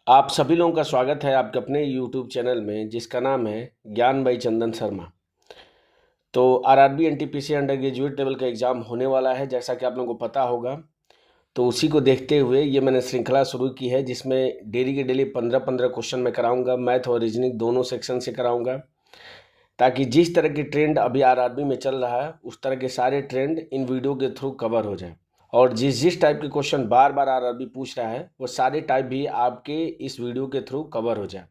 आप सभी लोगों का स्वागत है आपके अपने यूट्यूब चैनल में जिसका नाम है ज्ञान बाई चंदन शर्मा। तो RRB NTPC under graduate level का एग्ज़ाम होने वाला है, जैसा कि आप लोगों को पता होगा। तो उसी को देखते हुए ये मैंने श्रृंखला शुरू की है, जिसमें डेली के डेली 15-15 क्वेश्चन मैं कराऊंगा। मैथ और रीजनिंग दोनों सेक्शन से कराऊंगा, ताकि जिस तरह की ट्रेंड अभी आरआरबी में चल रहा है उस तरह के सारे ट्रेंड इन वीडियो के थ्रू कवर हो जाए। और जिस जिस टाइप के क्वेश्चन बार बार आरआरबी पूछ रहा है वो सारे टाइप भी आपके इस वीडियो के थ्रू कवर हो जाए।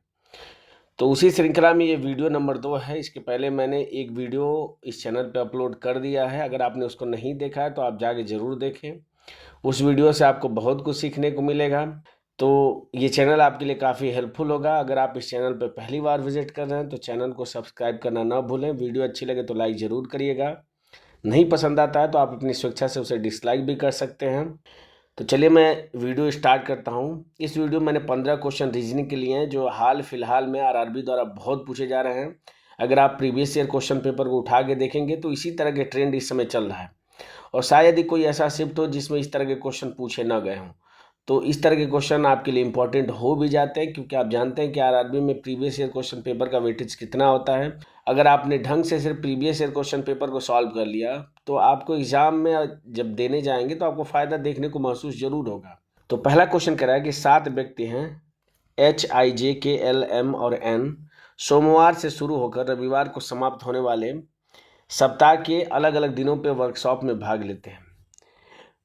तो उसी श्रृंखला में ये वीडियो नंबर 2 है। इसके पहले मैंने एक वीडियो इस चैनल पे अपलोड कर दिया है। अगर आपने उसको नहीं देखा है तो आप जाके ज़रूर देखें। उस वीडियो से आपको बहुत कुछ सीखने को मिलेगा। तो ये चैनल आपके लिए काफ़ी हेल्पफुल होगा। अगर आप इस चैनल पर पहली बार विजिट कर रहे हैं तो चैनल को सब्सक्राइब करना ना भूलें। वीडियो अच्छी लगे तो लाइक ज़रूर करिएगा। नहीं पसंद आता है तो आप अपनी स्वेच्छा से उसे डिसलाइक भी कर सकते हैं। तो चलिए मैं वीडियो स्टार्ट करता हूँ। इस वीडियो में मैंने 15 क्वेश्चन रीजनिंग के लिए हैं, जो हाल फिलहाल में आरआरबी द्वारा बहुत पूछे जा रहे हैं। अगर आप प्रीवियस ईयर क्वेश्चन पेपर को उठा के देखेंगे तो इसी तरह के ट्रेंड इस समय चल रहा है, और शायद ही कोई ऐसा शिफ्ट हो जिसमें इस तरह के क्वेश्चन पूछे ना गए हों। तो इस तरह के क्वेश्चन आपके लिए इंपॉर्टेंट हो भी जाते हैं, क्योंकि आप जानते हैं कि आरआरबी में प्रीवियस ईयर क्वेश्चन पेपर का वेटेज कितना होता है। अगर आपने ढंग से सिर्फ प्रीवियस ईयर क्वेश्चन पेपर को सॉल्व कर लिया तो आपको एग्जाम में जब देने जाएंगे तो आपको फ़ायदा देखने को महसूस जरूर होगा। तो पहला क्वेश्चन कह रहा है कि 7 व्यक्ति हैं HIJKLM और N सोमवार से शुरू होकर रविवार को समाप्त होने वाले सप्ताह के अलग अलग दिनों पे वर्कशॉप में भाग लेते हैं।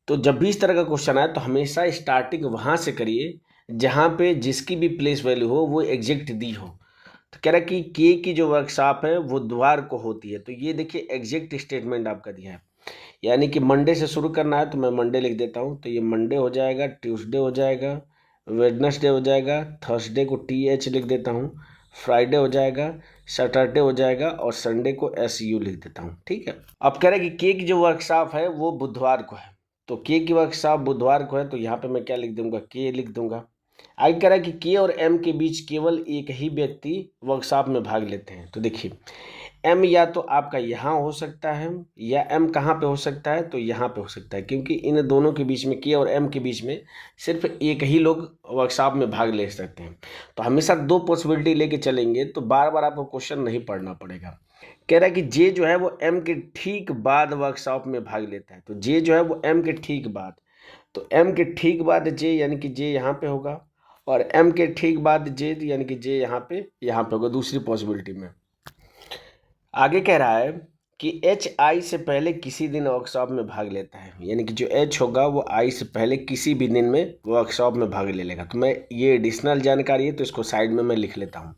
तो जब भी इस तरह का क्वेश्चन आए तो हमेशा स्टार्टिंग वहाँ से करिए जहाँ पे जिसकी भी प्लेस वैल्यू हो वो एग्जैक्ट दी हो। तो कह रहा है कि के की जो वर्कशॉप है वो बुधवार को होती है। तो ये देखिए एग्जैक्ट स्टेटमेंट आपका दिया है, यानी कि मंडे से शुरू करना है तो मैं मंडे लिख देता हूँ। तो ये मंडे हो जाएगा, ट्यूसडे हो जाएगा, वेडनेसडे हो जाएगा, थर्सडे को TH लिख देता हूँ, फ्राइडे हो जाएगा, सैटरडे हो जाएगा और संडे को SU लिख देता हूँ। ठीक है। अब कह रहे हैं कि के की जो वर्कशॉप है वो बुधवार को है। तो के की वर्कशॉप बुधवार को है तो यहाँ पे मैं क्या लिख दूंगा, के लिख दूंगा। आगे कह रहा है कि के और एम के बीच केवल एक ही व्यक्ति वर्कशॉप में भाग लेते हैं। तो देखिए एम या तो आपका यहाँ हो सकता है या एम कहाँ पे हो सकता है, तो यहाँ पे हो सकता है, क्योंकि इन दोनों के बीच में, के और एम के बीच में सिर्फ एक ही लोग वर्कशॉप में भाग ले सकते हैं। तो हमेशा 2 पॉसिबिलिटी लेके चलेंगे तो बार बार आपको क्वेश्चन नहीं पढ़ना पड़ेगा। कह रहा है कि जे जो है वो एम के ठीक बाद वर्कशॉप में भाग लेता है। तो जे जो है वो एम के ठीक बाद, तो एम के ठीक बाद जे, यानी कि जे यहाँ पे होगा, और एम के ठीक बाद जे, यानी कि जे यहाँ पे होगा दूसरी पॉसिबिलिटी में। आगे कह रहा है कि HI से पहले किसी दिन वर्कशॉप में भाग लेता है, यानी कि जो H होगा वो I से पहले किसी भी दिन में वर्कशॉप में भाग ले लेगा। तो मैं ये एडिशनल जानकारी है तो इसको साइड में मैं लिख लेता हूँ।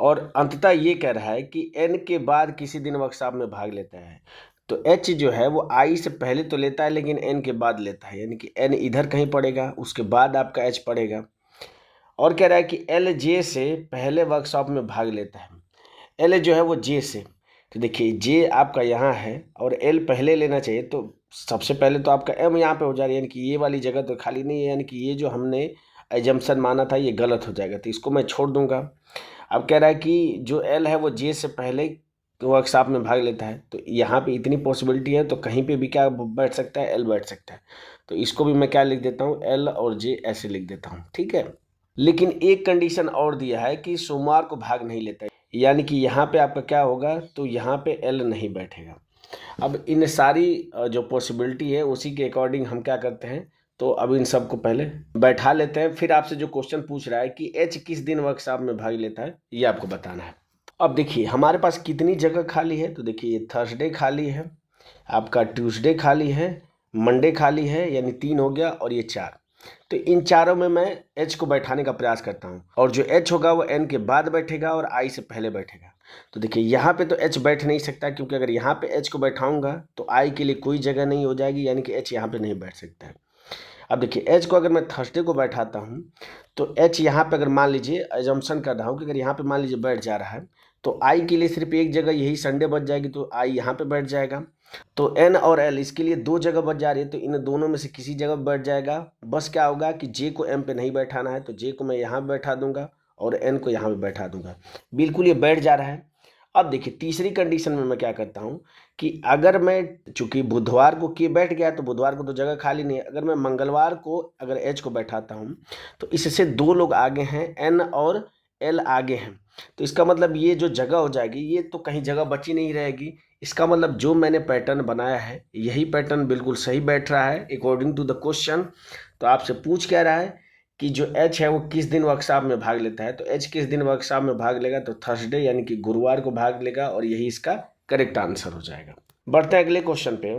और अंततः ये कह रहा है कि N के बाद किसी दिन वर्कशॉप में भाग लेता है। तो H जो है वो I से पहले तो लेता है लेकिन N के बाद लेता है, यानी कि N इधर कहीं पड़ेगा, उसके बाद आपका H पड़ेगा। और कह रहा है कि L J से पहले वर्कशॉप में भाग लेता है। L जो है वो J से, तो देखिए J आपका यहाँ है और L पहले लेना चाहिए, तो सबसे पहले तो आपका M यहाँ पे हो जा रहा है, यानी कि ये वाली जगह तो खाली नहीं है, यानी कि ये जो हमने एजम्पशन माना था ये गलत हो जाएगा, तो इसको मैं छोड़ दूंगा। अब कह रहा है कि जो L है वो J से पहले वर्कशॉप में भाग लेता है। तो यहाँ पे इतनी पॉसिबिलिटी है तो कहीं पे भी क्या बैठ सकता है, L बैठ सकता है। तो इसको भी मैं क्या लिख देता हूँ, L और J ऐसे लिख देता हूँ। ठीक है। लेकिन एक कंडीशन और दिया है कि सोमवार को भाग नहीं लेता है, यानी कि यहाँ पे आपका क्या होगा, तो यहाँ पे L नहीं बैठेगा। अब इन सारी जो पॉसिबिलिटी है उसी के अकॉर्डिंग हम क्या करते हैं, तो अब इन सबको पहले बैठा लेते हैं। फिर आपसे जो क्वेश्चन पूछ रहा है कि H किस दिन वर्कशॉप में भाग लेता है, ये आपको बताना है। अब देखिए हमारे पास कितनी जगह खाली है, तो देखिए ये थर्सडे खाली है, आपका ट्यूसडे खाली है, मंडे खाली है, यानी 3 हो गया, और ये 4। तो इन चारों में मैं H को बैठाने का प्रयास करता हूँ, और जो H होगा वो N के बाद बैठेगा और I से पहले बैठेगा। तो देखिए यहाँ पे तो H बैठ नहीं सकता, क्योंकि अगर यहाँ पे H को बैठाऊंगा तो I के लिए कोई जगह नहीं हो जाएगी, यानी कि H यहाँ पे नहीं बैठ सकता है। अब देखिए H को अगर मैं थर्सडे को बैठाता हूँ तो H यहाँ पे अगर मान लीजिए, एजम्पशन कर रहा हूँ कि अगर यहाँ पे मान लीजिए बैठ जा रहा है तो I के लिए सिर्फ एक जगह यही संडे बच जाएगी, तो I यहाँ पे बैठ जाएगा। तो N और L इसके लिए 2 जगह बच जा रही है, तो इन दोनों में से किसी जगह बैठ जाएगा। बस क्या होगा कि J को M पे नहीं बैठाना है, तो J को मैं यहाँ पे बैठा दूंगा और N को यहाँ पे बैठा दूंगा। बिल्कुल ये बैठ जा रहा है। अब देखिए तीसरी कंडीशन में मैं क्या करता हूँ कि अगर मैं, चूंकि बुधवार को के बैठ गया तो बुधवार को तो जगह खाली नहीं है, अगर मैं मंगलवार को अगर एच को बैठाता हूँ तो इससे 2 लोग आगे हैं, एन और एल आगे हैं, तो इसका मतलब ये जो जगह हो जाएगी ये तो कहीं जगह बची नहीं रहेगी। इसका मतलब जो मैंने पैटर्न बनाया है यही पैटर्न बिल्कुल सही बैठ रहा है अकॉर्डिंग टू द क्वेश्चन। तो आपसे पूछ क्या रहा है कि जो एच है वो किस दिन वर्कशॉप में भाग लेता है, तो एच किस दिन वर्कशॉप में भाग लेगा, तो थर्सडे यानी कि गुरुवार को भाग लेगा, और यही इसका करेक्ट आंसर हो जाएगा। बढ़ते हैं अगले क्वेश्चन पे।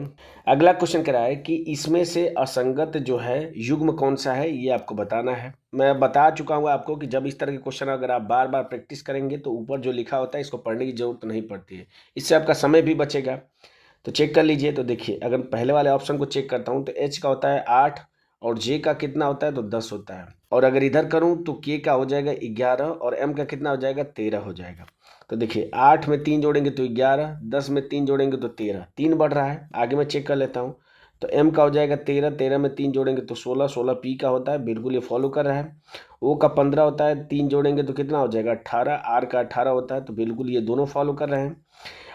अगला क्वेश्चन कह रहा है कि इसमें से असंगत जो है युग्म कौन सा है, ये आपको बताना है। मैं बता चुका हूँ आपको कि जब इस तरह के क्वेश्चन अगर आप बार बार प्रैक्टिस करेंगे तो ऊपर जो लिखा होता है इसको पढ़ने की जरूरत नहीं पड़ती है, इससे आपका समय भी बचेगा। तो चेक कर लीजिए। तो देखिए अगर पहले वाले ऑप्शन को चेक करता हूँ तो एच का होता है 8 और जे का कितना होता है तो 10 होता है, और अगर इधर करूँ तो के का हो जाएगा 11 और एम का कितना हो जाएगा 13 हो जाएगा। तो देखिए 8 में 3 जोड़ेंगे तो 11, 10 में 3 जोड़ेंगे तो 13, 3 बढ़ रहा है। आगे मैं चेक कर लेता हूँ। तो एम का हो जाएगा 13, 13 में 3 जोड़ेंगे तो 16, 16 पी का होता है, बिल्कुल ये फॉलो कर रहा है। ओ का 15 होता है, 3 जोड़ेंगे तो कितना हो जाएगा 18, आर का 18 होता है, तो बिल्कुल ये दोनों फॉलो कर रहे हैं।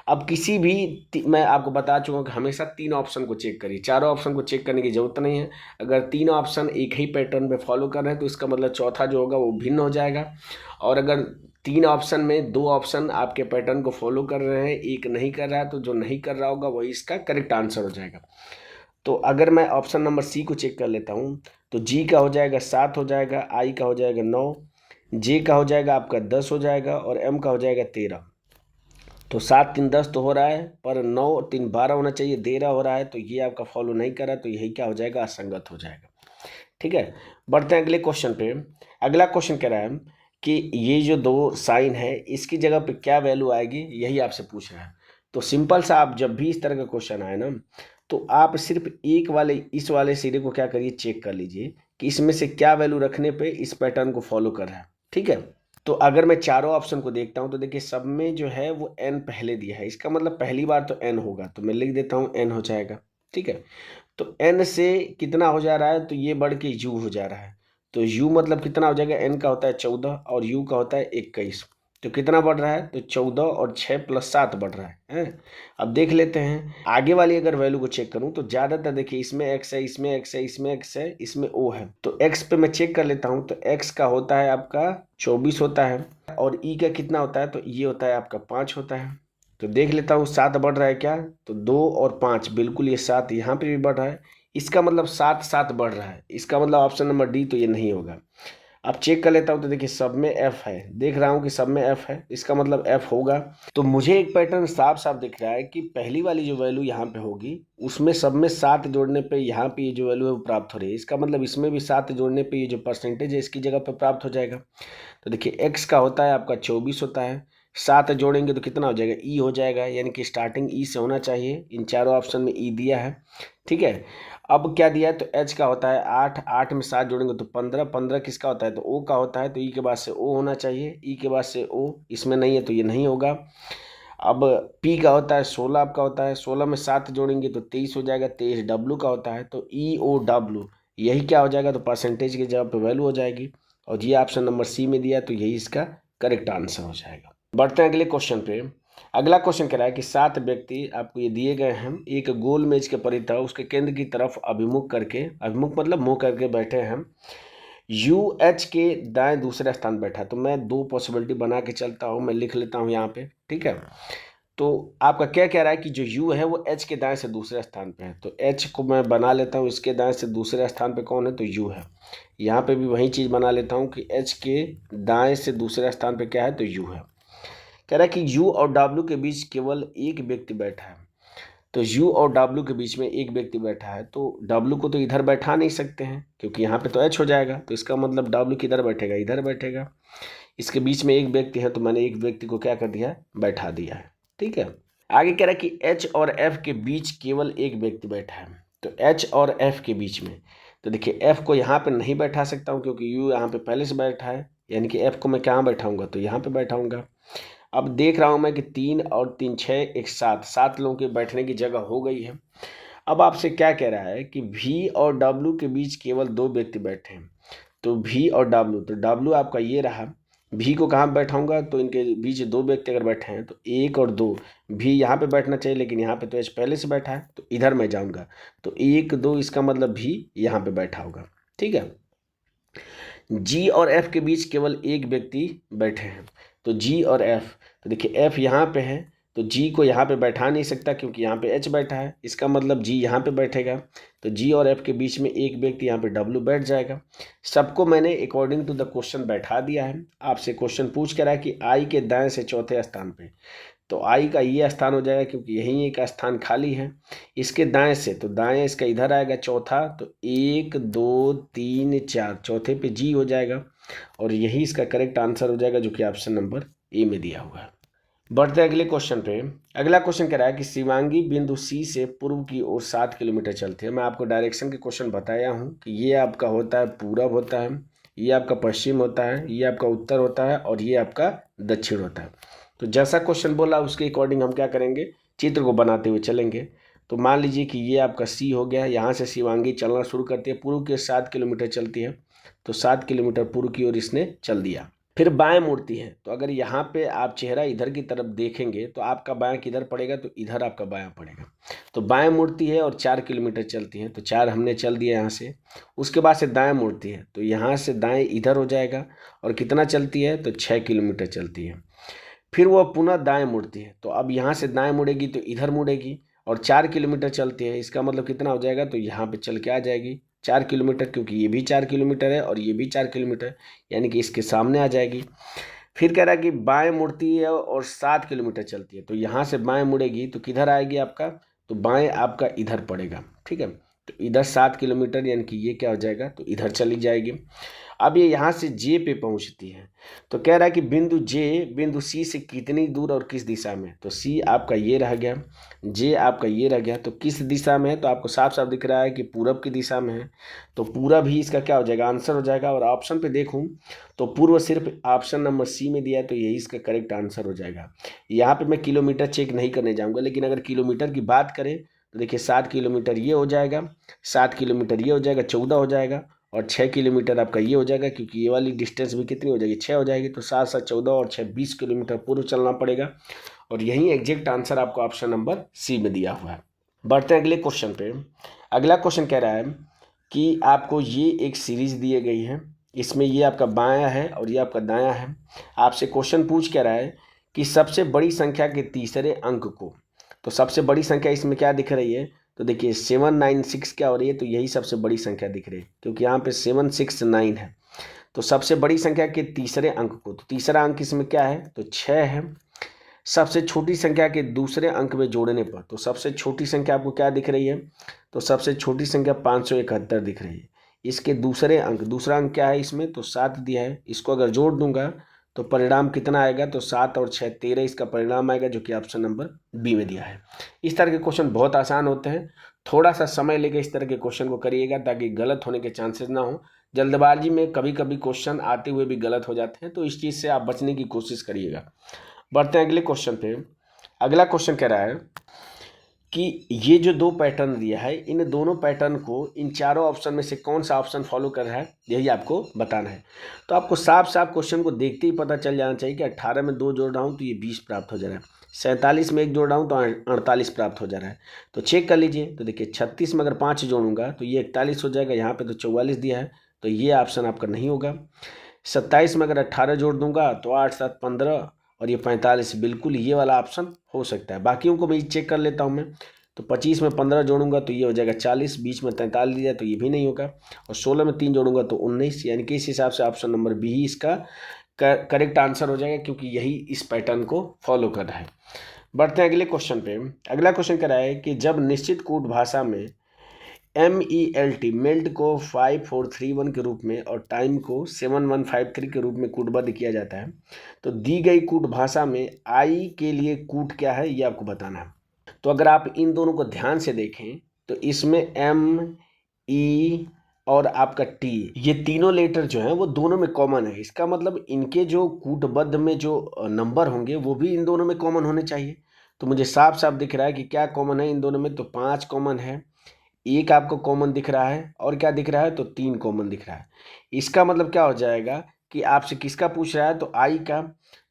अब किसी भी मैं आपको बता चुका हूँ कि हमेशा 3 ऑप्शन को चेक करिए, चारों ऑप्शन को चेक करने की जरूरत नहीं है। अगर 3 ऑप्शन एक ही पैटर्न पे फॉलो कर रहे हैं तो इसका मतलब चौथा जो होगा वो भिन्न हो जाएगा, और अगर 3 ऑप्शन में 2 ऑप्शन आपके पैटर्न को फॉलो कर रहे हैं, एक नहीं कर रहा है, तो जो नहीं कर रहा होगा वही इसका करेक्ट आंसर हो जाएगा। तो अगर मैं ऑप्शन नंबर सी को चेक कर लेता हूँ तो जी का हो जाएगा 7 हो जाएगा, आई का हो जाएगा 9, जे का हो जाएगा आपका 10 हो जाएगा, और एम का हो जाएगा 13। तो 7 3 10 तो हो रहा है, पर 9 3 12 होना चाहिए, 13 हो रहा है, तो ये आपका फॉलो नहीं कर रहा, तो यही क्या हो जाएगा असंगत हो जाएगा। ठीक है, बढ़ते हैं अगले क्वेश्चन पे। अगला क्वेश्चन कह रहा है कि ये जो 2 साइन है इसकी जगह पे क्या वैल्यू आएगी, यही आपसे पूछ रहा है। तो सिंपल सा, आप जब भी इस तरह का क्वेश्चन आए ना तो आप सिर्फ एक वाले इस वाले सिरे को क्या करिए चेक कर लीजिए कि इसमें से क्या वैल्यू रखने पे इस पैटर्न को फॉलो कर रहा है। ठीक है, तो अगर मैं चारों ऑप्शन को देखता हूं तो देखिए सब में जो है वो n पहले दिया है, इसका मतलब पहली बार तो n होगा, तो मैं लिख देता हूं n हो जाएगा। ठीक है, तो n से कितना हो जा रहा है, तो ये बढ़ के u हो जा रहा है, तो u मतलब कितना हो जाएगा, n का होता है 14 और u का होता है 21, तो कितना बढ़ रहा है, तो 14 और 6 + 7 बढ़ रहा है। अब देख लेते हैं आगे वाली अगर वैल्यू को चेक करूं तो ज्यादातर देखिए इसमें x है, इसमें x है, इसमें x है, इसमें o है, तो x पे मैं चेक कर लेता हूं तो x का होता है आपका 24 होता है, और e का कितना होता है, तो ये होता है आपका 5 होता है। तो देख लेता हूँ 7 बढ़ रहा है क्या, तो 2 और 5, बिल्कुल ये 7 यहाँ पे भी बढ़ रहा है, इसका मतलब 7 7 बढ़ रहा है, इसका मतलब ऑप्शन नंबर डी तो ये नहीं होगा। अब चेक कर लेता हूँ तो देखिए सब में f है, देख रहा हूँ कि सब में f है, इसका मतलब f होगा। तो मुझे एक पैटर्न साफ साफ दिख रहा है कि पहली वाली जो वैल्यू यहाँ पे होगी उसमें सब में 7 जोड़ने पे यहाँ पे ये जो वैल्यू है वो प्राप्त हो रही है, इसका मतलब इसमें भी 7 जोड़ने पे ये जो परसेंटेज है इसकी जगह पे प्राप्त हो जाएगा। तो देखिए x का होता है आपका 24 होता है, 7 जोड़ेंगे तो कितना हो जाएगा, ई हो जाएगा, यानी कि स्टार्टिंग ई से होना चाहिए, इन चारों ऑप्शन में ई दिया है। ठीक है, अब क्या दिया है, तो एच का होता है 8, 8 में 7 जोड़ेंगे तो 15, 15 किसका होता है, तो ओ का होता है, तो ई के बाद से ओ होना चाहिए, ई के बाद से ओ, इसमें नहीं है तो ये नहीं होगा। अब पी का होता है 16 आपका होता है, 16 में 7 जोड़ेंगे तो 23 हो जाएगा, 23 डब्लू का होता है, तो ई ओ डब्लू यही क्या हो जाएगा, तो परसेंटेज की जगह पे वैल्यू हो जाएगी, और ये ऑप्शन नंबर सी में दिया तो यही इसका करेक्ट आंसर हो जाएगा। बढ़ते हैं अगले क्वेश्चन पे। अगला क्वेश्चन कह रहा है कि 7 व्यक्ति आपको ये दिए गए हैं, एक गोल मेज के परितः उसके केंद्र की तरफ अभिमुख करके, अभिमुख मतलब मुंह करके बैठे हैं, यू एच के दाएं दूसरे स्थान बैठा। तो मैं 2 पॉसिबिलिटी बना के चलता हूँ, मैं लिख लेता हूँ यहाँ पे। ठीक है, तो आपका क्या कह रहा है कि जो u है वो h के दाएं से दूसरे स्थान पे है, तो h को मैं बना लेता हूँ, इसके दाएं से दूसरे स्थान पे कौन है, तो u है। यहाँ पे भी वही चीज़ बना लेता हूँ कि h के दाएं से दूसरे स्थान पे क्या है, तो u है। कह रहा है कि u और w के बीच केवल एक व्यक्ति बैठा है, तो u और w के बीच में एक व्यक्ति बैठा है, तो w को तो इधर बैठा नहीं सकते हैं क्योंकि यहाँ पे तो h हो जाएगा, तो इसका मतलब w किधर बैठेगा, इधर बैठेगा। इसके बीच में एक व्यक्ति है तो मैंने एक व्यक्ति को क्या कर दिया, बैठा दिया है। ठीक है, आगे कह रहा है कि H और F के बीच केवल एक व्यक्ति बैठा है, तो H और F के बीच में, तो देखिए F को यहाँ पे नहीं बैठा सकता हूँ क्योंकि U यहाँ पे पहले से बैठा है, यानी कि F को मैं कहाँ बैठाऊंगा, तो यहाँ पे बैठाऊंगा। अब देख रहा हूँ मैं कि 3 और 3 6 एक 7, 7 लोगों के बैठने की जगह हो गई है। अब आपसे क्या कह रहा है कि V और W के बीच केवल 2 व्यक्ति बैठे हैं, तो V और W, तो W आपका ये रहा, भी को कहाँ बैठाऊंगा, तो इनके बीच दो व्यक्ति अगर बैठे हैं तो 1 और 2, भी यहाँ पे बैठना चाहिए, लेकिन यहाँ पे तो एच पहले से बैठा है, तो इधर मैं जाऊंगा, तो 1 2 इसका मतलब भी यहाँ पे बैठा होगा। ठीक है। जी और एफ के बीच केवल एक व्यक्ति बैठे हैं, तो जी और एफ, तो देखिए एफ यहाँ पे है, तो जी को यहाँ पे बैठा नहीं सकता क्योंकि यहाँ पे एच बैठा है, इसका मतलब जी यहाँ पे बैठेगा, तो जी और एफ के बीच में एक व्यक्ति यहाँ पे डब्ल्यू बैठ जाएगा। सबको मैंने अकॉर्डिंग टू द क्वेश्चन बैठा दिया है। आपसे क्वेश्चन पूछ कर रहा है कि आई के दाएं से चौथे स्थान पे, तो आई का ये स्थान हो जाएगा क्योंकि यहीं एक स्थान खाली है। इसके दाएं से, तो दाएं इसका इधर आएगा चौथा, तो 1 2 3 4, चौथे पे जी हो जाएगा, और यही इसका करेक्ट आंसर हो जाएगा जो कि ऑप्शन नंबर ए में दिया हुआ है। बढ़ते हैं अगले क्वेश्चन पे। अगला क्वेश्चन कह रहा है कि शिवांगी बिंदु सी से पूर्व की ओर 7 किलोमीटर चलती है। मैं आपको डायरेक्शन के क्वेश्चन बताया हूँ कि ये आपका होता है पूरब होता है, ये आपका पश्चिम होता है, ये आपका उत्तर होता है, और ये आपका दक्षिण होता है। तो जैसा क्वेश्चन बोला उसके अकॉर्डिंग हम क्या करेंगे, चित्र को बनाते हुए चलेंगे। तो मान लीजिए कि ये आपका सी हो गया, यहाँ से शिवांगी चलना शुरू करती है, पूर्व की 7 किलोमीटर चलती है, तो 7 किलोमीटर पूर्व की ओर इसने चल दिया। फिर बाएं मुड़ती है, तो अगर यहाँ पे आप चेहरा इधर की तरफ देखेंगे तो आपका बायां किधर पड़ेगा, तो इधर आपका बायां पड़ेगा। तो बाएं मुड़ती है और 4 किलोमीटर चलती है, तो 4 हमने चल दिया यहाँ से। उसके बाद से दाएं मुड़ती है, तो यहाँ से दाएं इधर हो जाएगा, और कितना चलती है, तो 6 किलोमीटर चलती है। फिर वह पुनः दाएं मुड़ती है, तो अब यहाँ से दाएं मुड़ेगी तो इधर मुड़ेगी, और 4 किलोमीटर चलती है, इसका मतलब कितना हो जाएगा, तो यहाँ पे चल के आ जाएगी 4 किलोमीटर, क्योंकि ये भी 4 किलोमीटर है और ये भी 4 किलोमीटर, यानी कि इसके सामने आ जाएगी। फिर कह रहा है कि बाएं मुड़ती है और 7 किलोमीटर चलती है, तो यहाँ से बाएं मुड़ेगी तो किधर आएगी आपका, तो बाएं आपका इधर पड़ेगा। ठीक है, तो इधर 7 किलोमीटर, यानी कि ये क्या हो जाएगा, तो इधर चली जाएगी। अब ये यहाँ से जे पे पहुँचती है, तो कह रहा है कि बिंदु जे बिंदु सी से कितनी दूर और किस दिशा में, तो सी आपका ये रह गया, जे आपका ये रह गया, तो किस दिशा में है, तो आपको साफ साफ दिख रहा है कि पूरब की दिशा में है, तो पूरब ही इसका क्या हो जाएगा, आंसर हो जाएगा। और ऑप्शन पे देखूं तो पूर्व सिर्फ ऑप्शन नंबर सी में दिया है, तो यही इसका करेक्ट आंसर हो जाएगा। यहाँ पे मैं किलोमीटर चेक नहीं करने जाऊँगा, लेकिन अगर किलोमीटर की बात करें तो देखिए 7 किलोमीटर ये हो जाएगा, 7 किलोमीटर ये हो जाएगा, 14 हो जाएगा, और 6 किलोमीटर आपका ये हो जाएगा, क्योंकि ये वाली डिस्टेंस भी कितनी हो जाएगी, 6 हो जाएगी, तो 7 7 14 और 6 20 किलोमीटर पूर्व चलना पड़ेगा। और यही एग्जैक्ट आंसर आपको ऑप्शन नंबर सी में दिया हुआ है। बढ़ते हैं अगले क्वेश्चन पे। अगला क्वेश्चन कह रहा है कि आपको ये एक सीरीज दी गई है, इसमें ये आपका बायां है और ये आपका दायां है। आपसे क्वेश्चन पूछ कह रहा है कि सबसे बड़ी संख्या के तीसरे अंक को, तो सबसे बड़ी संख्या इसमें क्या दिख रही है, तो देखिए 796 क्या हो रही है, तो यही सबसे बड़ी संख्या दिख रही है, क्योंकि यहाँ पे 769 है। तो सबसे बड़ी संख्या के तीसरे अंक को, तो तीसरा अंक इसमें क्या है, तो 6 है। सबसे छोटी संख्या के दूसरे अंक में जोड़ने पर, तो सबसे छोटी संख्या आपको क्या दिख रही है, तो सबसे छोटी संख्या 571 दिख रही है। इसके दूसरे अंक, दूसरा अंक क्या है इसमें, तो 7 दिया है, इसको अगर जोड़ दूंगा तो परिणाम कितना आएगा, तो 7 और 6 13 इसका परिणाम आएगा, जो कि ऑप्शन नंबर बी में दिया है। इस तरह के क्वेश्चन बहुत आसान होते हैं, थोड़ा सा समय लेके इस तरह के क्वेश्चन को करिएगा ताकि गलत होने के चांसेस ना हो। जल्दबाजी में कभी कभी क्वेश्चन आते हुए भी गलत हो जाते हैं, तो इस चीज़ से आप बचने की कोशिश करिएगा। बढ़ते हैं अगले क्वेश्चन पे। अगला क्वेश्चन कह रहा है कि ये जो दो पैटर्न दिया है, इन दोनों पैटर्न को इन चारों ऑप्शन में से कौन सा ऑप्शन फॉलो कर रहा है, यही आपको बताना है। तो आपको साफ साफ क्वेश्चन को देखते ही पता चल जाना चाहिए कि 18 में 2 जोड़ रहा हूँ तो ये 20 प्राप्त हो जा रहा है, 47 में 1 जोड़ रहा हूँ तो 48 प्राप्त हो जा रहा है। तो चेक कर लीजिए, तो देखिए 36 में अगर 5 जोड़ूंगा तो ये 41 हो जाएगा, यहाँ पर तो 44 दिया है, तो ये ऑप्शन आपका नहीं होगा। 27 में अगर 18 जोड़ दूंगा तो 8 7 15 और ये 45, बिल्कुल ये वाला ऑप्शन हो सकता है। बाकियों को भी चेक कर लेता हूँ मैं, तो 25 में 15 जोड़ूंगा तो ये हो जाएगा 40, बीच में 43 दिया तो ये भी नहीं होगा, और 16 में 3 जोड़ूंगा तो 19, यानी कि इस हिसाब से ऑप्शन नंबर बी ही इसका करेक्ट आंसर हो जाएगा, क्योंकि यही इस पैटर्न को फॉलो कर रहा है। बढ़ते हैं अगले क्वेश्चन पे। अगला क्वेश्चन कह रहा है कि जब निश्चित कूट भाषा में MELT मेल्ट को 5431 के रूप में और टाइम को 7153 के रूप में कूटबद्ध किया जाता है, तो दी गई कूट भाषा में आई के लिए कूट क्या है, ये आपको बताना है। तो अगर आप इन दोनों को ध्यान से देखें तो इसमें ME और आपका T, ये तीनों लेटर जो हैं वो दोनों में कॉमन है। इसका मतलब इनके जो कूटबद्ध में जो नंबर होंगे वो भी इन दोनों में कॉमन होने चाहिए। तो मुझे साफ साफ दिख रहा है कि क्या कॉमन है इन दोनों में, तो 5 कॉमन है, 1 आपको कॉमन दिख रहा है, और क्या दिख रहा है, तो 3 कॉमन दिख रहा है। इसका मतलब क्या हो जाएगा कि आपसे किसका पूछ रहा है, तो आई का।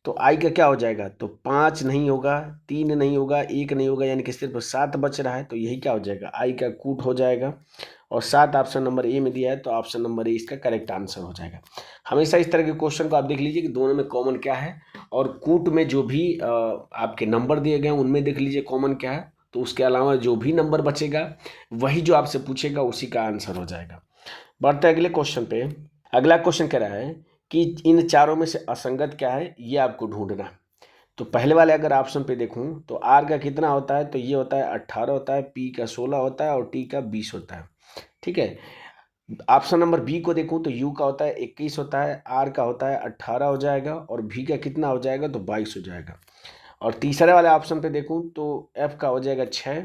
तो आई का क्या हो जाएगा, तो 5 नहीं होगा, 3 नहीं होगा, 1 नहीं होगा, यानी कि सिर्फ 7 बच रहा है। तो यही क्या हो जाएगा, आई का कूट हो जाएगा। और 7 ऑप्शन नंबर ए में दिया है, तो ऑप्शन नंबर ए इसका करेक्ट आंसर हो जाएगा। हमेशा इस तरह के क्वेश्चन को आप देख लीजिए कि दोनों में कॉमन क्या है, और कूट में जो भी आपके नंबर दिए गए हैं उनमें देख लीजिए कॉमन क्या है। तो उसके अलावा जो भी नंबर बचेगा वही जो आपसे पूछेगा उसी का आंसर हो जाएगा। बढ़ते हैं अगले क्वेश्चन पे। अगला क्वेश्चन कह रहा है कि इन चारों में से असंगत क्या है, ये आपको ढूंढना है। तो पहले वाले अगर ऑप्शन पे देखूं तो आर का कितना होता है, तो ये होता है 18 होता है, पी का 16 होता है और टी का 20 होता है। ठीक है। ऑप्शन नंबर बी को देखूं तो यू का होता है 21 होता है, आर का होता है 18 हो जाएगा और भी का कितना हो जाएगा, तो 22 हो जाएगा। और तीसरे वाले ऑप्शन पे देखूं तो एफ का हो जाएगा 6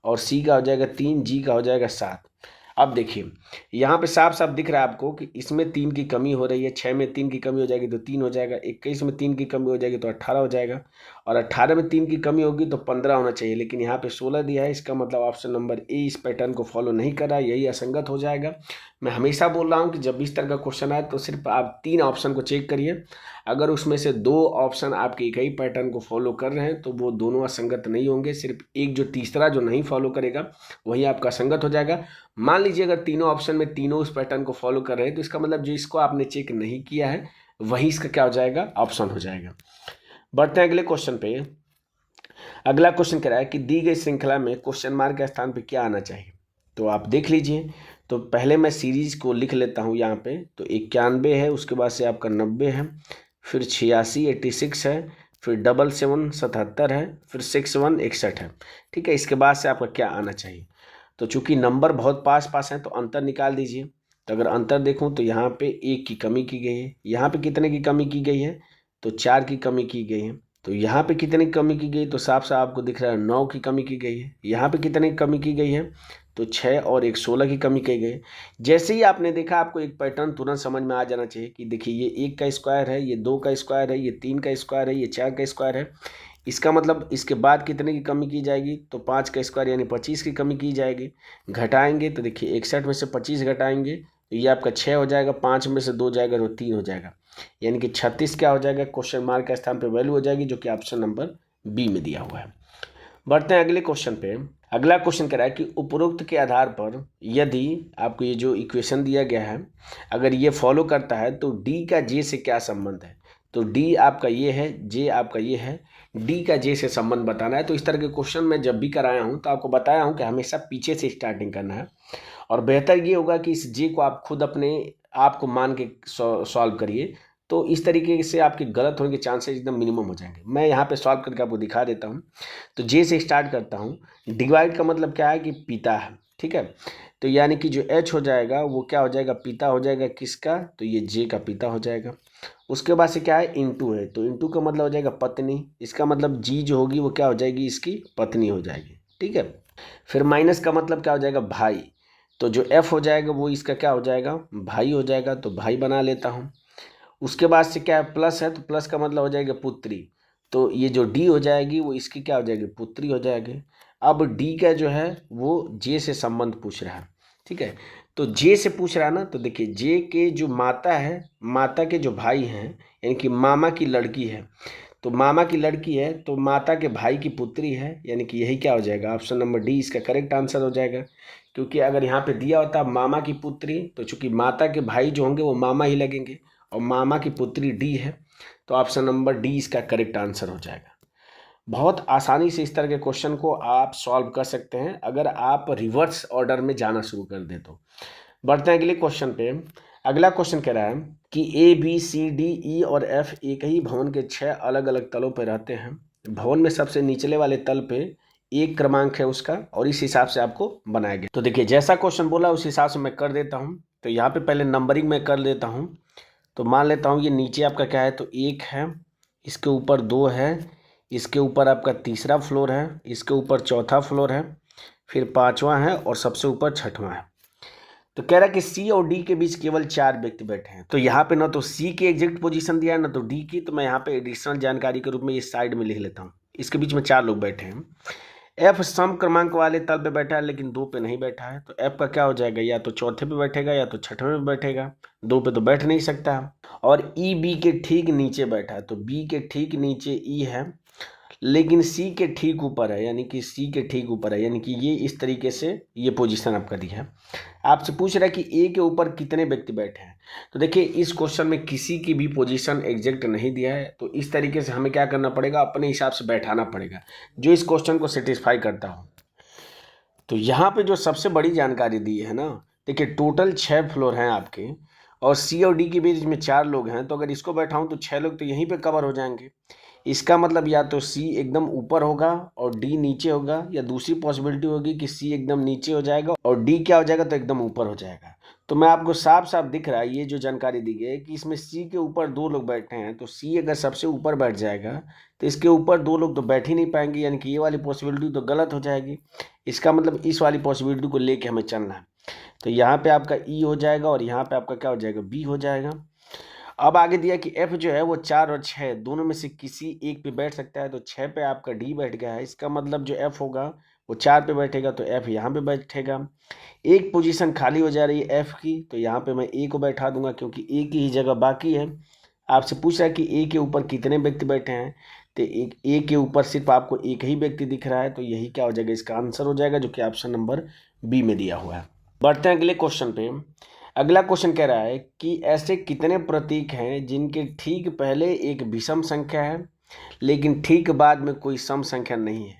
और सी का हो जाएगा 3, जी का हो जाएगा 7। अब देखिए यहाँ पे साफ साफ दिख रहा है आपको कि इसमें 3 की कमी हो रही है। 6 में 3 की कमी हो जाएगी तो 3 हो जाएगा, 21 में 3 की कमी हो जाएगी तो 18 हो जाएगा, और 18 में 3 की कमी होगी तो 15 होना चाहिए, लेकिन यहाँ पे 16 दिया है। इसका मतलब ऑप्शन नंबर ए इस पैटर्न को फॉलो नहीं कर रहा है, यही असंगत हो जाएगा। मैं हमेशा बोल रहा हूँ कि जब भी इस तरह का क्वेश्चन आए तो सिर्फ आप 3 ऑप्शन को चेक करिए। अगर उसमें से 2 ऑप्शन आपके एक ही पैटर्न को फॉलो कर रहे हैं तो वो दोनों असंगत नहीं होंगे, सिर्फ एक जो तीसरा जो नहीं फॉलो करेगा वही आपका असंगत हो जाएगा। मान लीजिए अगर तीनों ऑप्शन में तीनों उस पैटर्न को फॉलो कर रहे हैं तो इसका मतलब जो इसको आपने चेक नहीं किया है वही इसका क्या हो जाएगा, ऑप्शन हो जाएगा। बढ़ते हैं अगले क्वेश्चन पे। अगला क्वेश्चन कह रहा है कि दी गई श्रृंखला में क्वेश्चन मार्क के स्थान पे क्या आना चाहिए। तो आप देख लीजिए। तो पहले मैं सीरीज को लिख लेता हूँ यहाँ पे। तो 91 है, उसके बाद से आपका 90 है, फिर 86 86 है, फिर 77 77 है, फिर 61 61 है। ठीक है। इसके बाद से आपका क्या आना चाहिए। तो चूंकि नंबर बहुत पास पास हैं तो अंतर निकाल दीजिए। तो अगर अंतर देखूं तो यहाँ पे 1 की कमी की गई है, यहाँ पे कितने की कमी की गई है, तो 4 की कमी की गई है। तो यहाँ पे कितने की कमी की गई, तो साफ साफ आपको दिख रहा है 9 की कमी की गई है। यहाँ पे कितने की कमी की गई है, तो 6 और 1 16 की कमी की गई है। जैसे ही आपने देखा आपको एक पैटर्न तुरंत समझ में आ जाना चाहिए कि देखिए ये 1 का स्क्वायर है, ये 2 का स्क्वायर है, ये 3 का स्क्वायर है, ये 4 का स्क्वायर है। इसका मतलब इसके बाद कितने की कमी की जाएगी, तो 5 का स्क्वायर यानी 25 की कमी की जाएगी। घटाएंगे तो देखिए 61 में से 25 घटाएंगे तो ये आपका 6 हो जाएगा, 5 में से 2 जाएगा तो 3 हो जाएगा, यानी कि 36 क्या हो जाएगा, क्वेश्चन मार्क के स्थान पे वैल्यू हो जाएगी, जो कि ऑप्शन नंबर बी में दिया हुआ है। बढ़ते हैं अगले क्वेश्चन पे। अगला क्वेश्चन कह रहा है कि उपरोक्त के आधार पर यदि आपको ये जो इक्वेशन दिया गया है अगर ये फॉलो करता है तो डी का जे से क्या संबंध है। तो डी आपका ये है, जे आपका ये है, डी का जे से संबंध बताना है। तो इस तरह के क्वेश्चन मैं जब भी कराया हूँ तो आपको बताया हूँ कि हमेशा पीछे से स्टार्टिंग करना है, और बेहतर ये होगा कि इस जे को आप खुद अपने आप को मान के सॉल्व करिए। तो इस तरीके से आपके गलत होने के चांसेस एकदम मिनिमम हो जाएंगे। मैं यहाँ पे सॉल्व करके आपको दिखा देता हूँ। तो जे से स्टार्ट करता हूँ। डिवाइड का मतलब क्या है कि पिता है। ठीक है। तो यानी कि जो एच हो जाएगा वो क्या हो जाएगा, पिता हो जाएगा किसका, तो ये जे का पिता हो जाएगा। उसके बाद से क्या है, इनटू है, तो इनटू का मतलब हो जाएगा पत्नी। इसका मतलब जी जो होगी वो क्या हो जाएगी, इसकी पत्नी हो जाएगी। ठीक है। फिर माइनस का मतलब क्या हो जाएगा, भाई। तो जो एफ हो जाएगा वो इसका क्या हो जाएगा, भाई हो जाएगा, तो भाई बना लेता हूँ। उसके बाद से क्या है, प्लस है, तो प्लस का मतलब हो जाएगा पुत्री। तो ये जो डी हो जाएगी वो इसकी क्या हो जाएगी, पुत्री हो जाएगी। अब डी का जो है वो जे से संबंध पूछ रहा है। ठीक है। तो जे से पूछ रहा है ना, तो देखिए जे के जो माता है, माता के जो भाई हैं, यानी कि मामा की लड़की है, तो मामा की लड़की है तो माता के भाई की पुत्री है, यानी कि यही क्या हो जाएगा, ऑप्शन नंबर डी इसका करेक्ट आंसर हो जाएगा। क्योंकि अगर यहाँ पे दिया होता मामा की पुत्री, तो चूंकि माता के भाई जो होंगे वो मामा ही लगेंगे, और मामा की पुत्री डी है, तो ऑप्शन नंबर डी इसका करेक्ट आंसर हो जाएगा। बहुत आसानी से इस तरह के क्वेश्चन को आप सॉल्व कर सकते हैं अगर आप रिवर्स ऑर्डर में जाना शुरू कर दें तो। बढ़ते हैं अगले क्वेश्चन पे। अगला क्वेश्चन कह रहा है कि A B C D E और एफ एक ही भवन के 6 अलग अलग तलों पर रहते हैं। भवन में सबसे निचले वाले तल पे एक क्रमांक है उसका, और इस हिसाब से आपको बनाया गया। तो देखिए जैसा क्वेश्चन बोला उस हिसाब से मैं कर देता हूँ। तो यहाँ पे पहले नंबरिंग में कर देता हूँ। तो मान लेता हूँ ये नीचे आपका क्या है, तो 1 है, इसके ऊपर 2 है, इसके ऊपर आपका तीसरा फ्लोर है, इसके ऊपर चौथा फ्लोर है, फिर 5वां है और सबसे ऊपर 6वां है। तो कह रहा है कि सी और डी के बीच केवल 4 व्यक्ति बैठे हैं। तो यहाँ पे ना तो सी की एग्जैक्ट पोजीशन दिया है ना तो डी की, तो मैं यहाँ पे एडिशनल जानकारी के रूप में ये साइड में लिख लेता हूँ। इसके बीच में 4 लोग बैठे हैं। एफ सम क्रमांक वाले तल पे बैठा है लेकिन 2 पे नहीं बैठा है, तो एफ का क्या हो जाएगा, या तो चौथे पे बैठेगा या तो छठवें पे बैठेगा, 2 पे तो बैठ नहीं सकता। और ई बी के ठीक नीचे बैठा है, तो बी के ठीक नीचे ई है लेकिन सी के ठीक ऊपर है, यानी कि सी के ठीक ऊपर है, यानी कि ये इस तरीके से ये पोजीशन आपका दी है। आपसे पूछ रहा है कि ए के ऊपर कितने व्यक्ति बैठे हैं। तो देखिए इस क्वेश्चन में किसी की भी पोजीशन एग्जैक्ट नहीं दिया है, तो इस तरीके से हमें क्या करना पड़ेगा, अपने हिसाब से बैठाना पड़ेगा जो इस क्वेश्चन को सेटिस्फाई करता हो। तो यहाँ पे जो सबसे बड़ी जानकारी दी है ना, देखिए टोटल 6 फ्लोर हैं आपके और सी और डी के बीच में 4 लोग हैं, तो अगर इसको बैठाऊं तो 6 लोग तो यहीं पे कवर हो जाएंगे। इसका मतलब या तो सी एकदम ऊपर होगा और डी नीचे होगा, या दूसरी पॉसिबिलिटी होगी कि सी एकदम नीचे हो जाएगा और डी क्या हो जाएगा, तो एकदम ऊपर हो जाएगा। तो मैं आपको साफ साफ दिख रहा है ये जो जानकारी दी गई है कि इसमें सी के ऊपर 2 लोग बैठे हैं, तो सी अगर सबसे ऊपर बैठ जाएगा तो इसके ऊपर 2 लोग तो बैठ ही नहीं पाएंगे, यानी कि ये वाली पॉसिबिलिटी तो गलत हो जाएगी। इसका मतलब इस वाली पॉसिबिलिटी को लेके हमें चलना है। तो यहाँ पे आपका ई हो जाएगा और यहाँ पे आपका क्या हो जाएगा, बी हो जाएगा। अब आगे दिया कि एफ जो है वो 4 और 6 दोनों में से किसी एक पे बैठ सकता है, तो 6 पे आपका डी बैठ गया है। इसका मतलब जो एफ होगा वो 4 पे बैठेगा, तो एफ यहाँ पे बैठेगा। एक पोजीशन खाली हो जा रही है एफ की, तो यहाँ पे मैं ए को बैठा दूंगा क्योंकि ए की ही जगह बाकी है। आपसे पूछ रहा है कि ए के ऊपर कितने व्यक्ति बैठे हैं, तो एक ए के ऊपर सिर्फ आपको एक ही व्यक्ति दिख रहा है, तो यही क्या हो जाएगा, इसका आंसर हो जाएगा, जो कि ऑप्शन नंबर बी में दिया हुआ है। बढ़ते हैं अगले क्वेश्चन पे। अगला क्वेश्चन कह रहा है कि ऐसे कितने प्रतीक हैं जिनके ठीक पहले एक विषम संख्या है लेकिन ठीक बाद में कोई सम संख्या नहीं है।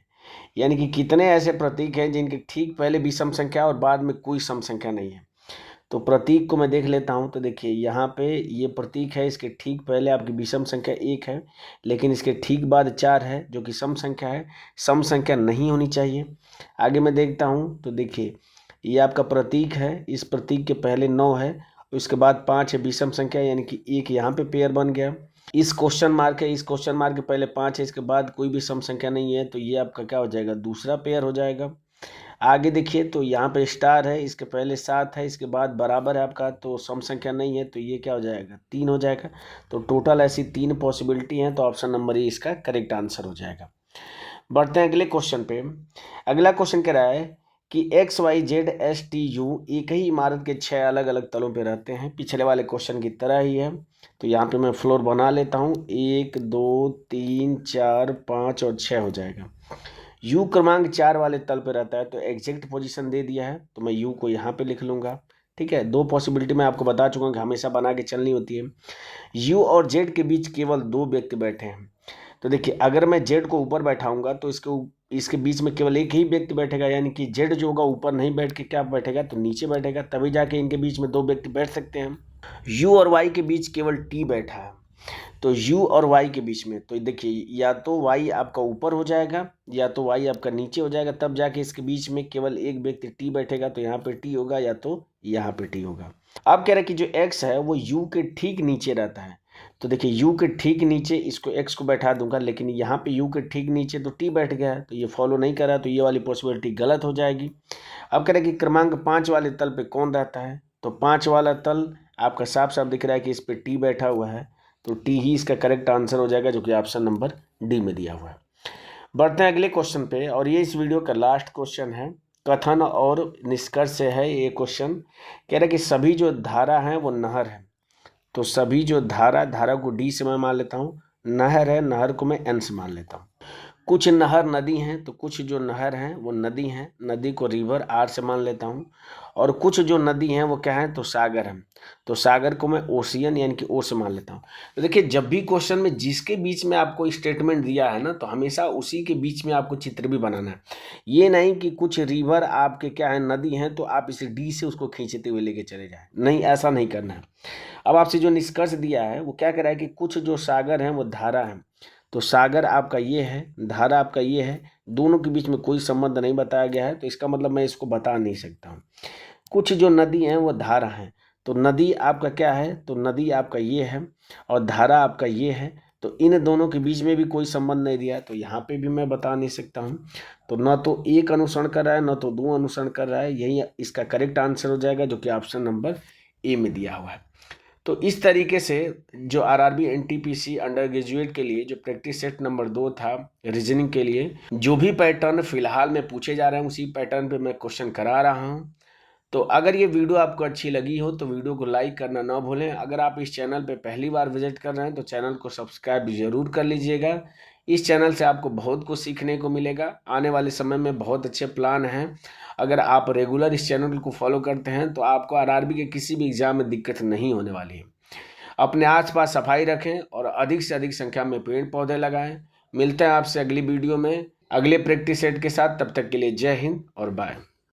यानी कि कितने ऐसे प्रतीक हैं जिनके ठीक पहले विषम संख्या और बाद में कोई सम संख्या नहीं है। तो प्रतीक को मैं देख लेता हूं, तो देखिए यहाँ पे ये प्रतीक है, इसके ठीक पहले आपकी विषम संख्या 1 है लेकिन इसके ठीक बाद 4 है जो कि सम संख्या है, सम संख्या नहीं होनी चाहिए। आगे मैं देखता हूँ तो देखिए ये आपका प्रतीक है, इस प्रतीक के पहले 9 है, उसके बाद 5 है विषम संख्या, यानी कि एक यहाँ पे पेयर बन गया। इस क्वेश्चन मार्क है, इस क्वेश्चन मार्क के पहले 5 है, इसके बाद कोई भी सम संख्या नहीं है, तो ये आपका क्या हो जाएगा, दूसरा पेयर हो जाएगा। आगे देखिए तो यहाँ पे स्टार है, इसके पहले 7 है, इसके बाद बराबर है आपका, तो सम संख्या नहीं है, तो ये क्या हो जाएगा, 3 हो जाएगा। तो टोटल ऐसी 3 पॉसिबिलिटी हैं, तो ऑप्शन नंबर ए इसका करेक्ट आंसर हो जाएगा। बढ़ते हैं अगले क्वेश्चन पे। अगला क्वेश्चन कह रहा है कि X Y Z S T U एक ही इमारत के 6 अलग अलग तलों पे रहते हैं, पिछले वाले क्वेश्चन की तरह ही है। तो यहाँ पे मैं फ्लोर बना लेता हूँ, 1 2 3 4 5 और 6 हो जाएगा। यू क्रमांक 4 वाले तल पे रहता है, तो एग्जैक्ट पोजीशन दे दिया है, तो मैं यू को यहाँ पे लिख लूँगा। ठीक है, 2 पॉसिबिलिटी मैं आपको बता चुका हूँ कि हमेशा बना के चलनी होती है। यू और जेड के बीच केवल 2 व्यक्ति बैठे हैं, तो देखिए अगर मैं जेड को ऊपर बैठाऊंगा तो इसके बीच में केवल एक ही व्यक्ति बैठेगा, यानी कि जेड जो होगा ऊपर नहीं बैठ के क्या बैठेगा, तो नीचे बैठेगा, तभी जाके इनके बीच में 2 व्यक्ति बैठ सकते हैं। यू और वाई के बीच केवल टी बैठा है, तो यू और वाई के बीच में, तो देखिए या तो वाई आपका ऊपर हो जाएगा या तो वाई आपका नीचे हो जाएगा, तब जाके इसके बीच में केवल एक व्यक्ति टी बैठेगा, तो यहाँ पे टी होगा या तो यहाँ पे टी होगा। अब कह रहे हैं कि जो एक्स है वो यू के ठीक नीचे रहता है, तो देखिए u के ठीक नीचे इसको x को बैठा दूंगा, लेकिन यहाँ पे u के ठीक नीचे तो t बैठ गया है, तो ये फॉलो नहीं कर रहा, तो ये वाली पॉसिबिलिटी गलत हो जाएगी। अब कह रहे कि क्रमांक 5 वाले तल पे कौन रहता है, तो 5 वाला तल आपका साफ साफ दिख रहा है कि इस पे t बैठा हुआ है, तो t ही इसका करेक्ट आंसर हो जाएगा, जो कि ऑप्शन नंबर डी में दिया हुआ है। बढ़ते हैं अगले क्वेश्चन पे, और ये इस वीडियो का लास्ट क्वेश्चन है, कथन और निष्कर्ष है ये क्वेश्चन। कह रहा है कि सभी जो धारा हैं वो नहर है, तो सभी जो धारा को डी से मैं मान लेता हूँ, नहर है, नहर को मैं एन से मान लेता हूँ। कुछ नहर नदी हैं, तो कुछ जो नहर हैं वो नदी हैं, नदी को रिवर आर से मान लेता हूँ। और कुछ जो नदी हैं वो क्या है, तो सागर है, तो सागर को मैं ओशियन यानी कि ओ से मान लेता हूँ। तो देखिए जब भी क्वेश्चन में जिसके बीच में आपको स्टेटमेंट दिया है ना, तो हमेशा उसी के बीच में आपको चित्र भी बनाना है। ये नहीं कि कुछ रिवर आपके क्या है, नदी हैं, तो आप इसे डी से उसको खींचते हुए लेके चले जाए, नहीं, ऐसा नहीं करना है। अब आपसे जो निष्कर्ष दिया है वो क्या कह रहा है कि कुछ जो सागर हैं वो धारा है, तो सागर आपका ये है, धारा आपका ये है, दोनों के बीच में कोई संबंध नहीं बताया गया है, तो इसका मतलब मैं इसको बता नहीं सकता हूँ। कुछ जो नदी हैं वो धारा हैं, तो नदी आपका क्या है, तो नदी आपका ये है और धारा आपका ये है, तो इन दोनों के बीच में भी कोई संबंध नहीं दिया है, तो यहाँ पे भी मैं बता नहीं सकता हूँ। तो न तो एक अनुसरण कर रहा है न तो 2 अनुसरण कर रहा है, यही इसका करेक्ट आंसर हो जाएगा, जो कि ऑप्शन नंबर ए में दिया हुआ है। तो इस तरीके से जो आरआरबी एनटीपीसी अंडर ग्रेजुएट के लिए जो प्रैक्टिस सेट नंबर 2 था रीजनिंग के लिए, जो भी पैटर्न फिलहाल में पूछे जा रहे हैं उसी पैटर्न पे मैं क्वेश्चन करा रहा हूँ। तो अगर ये वीडियो आपको अच्छी लगी हो तो वीडियो को लाइक करना ना भूलें। अगर आप इस चैनल पे पहली बार विजिट कर रहे हैं तो चैनल को सब्सक्राइब जरूर कर लीजिएगा। इस चैनल से आपको बहुत कुछ सीखने को मिलेगा। आने वाले समय में बहुत अच्छे प्लान हैं। अगर आप रेगुलर इस चैनल को फॉलो करते हैं तो आपको आरआरबी के किसी भी एग्जाम में दिक्कत नहीं होने वाली है। अपने आसपास सफाई रखें और अधिक से अधिक संख्या में पेड़ पौधे लगाएं। मिलते हैं आपसे अगली वीडियो में अगले प्रैक्टिस सेट के साथ। तब तक के लिए जय हिंद और बाय।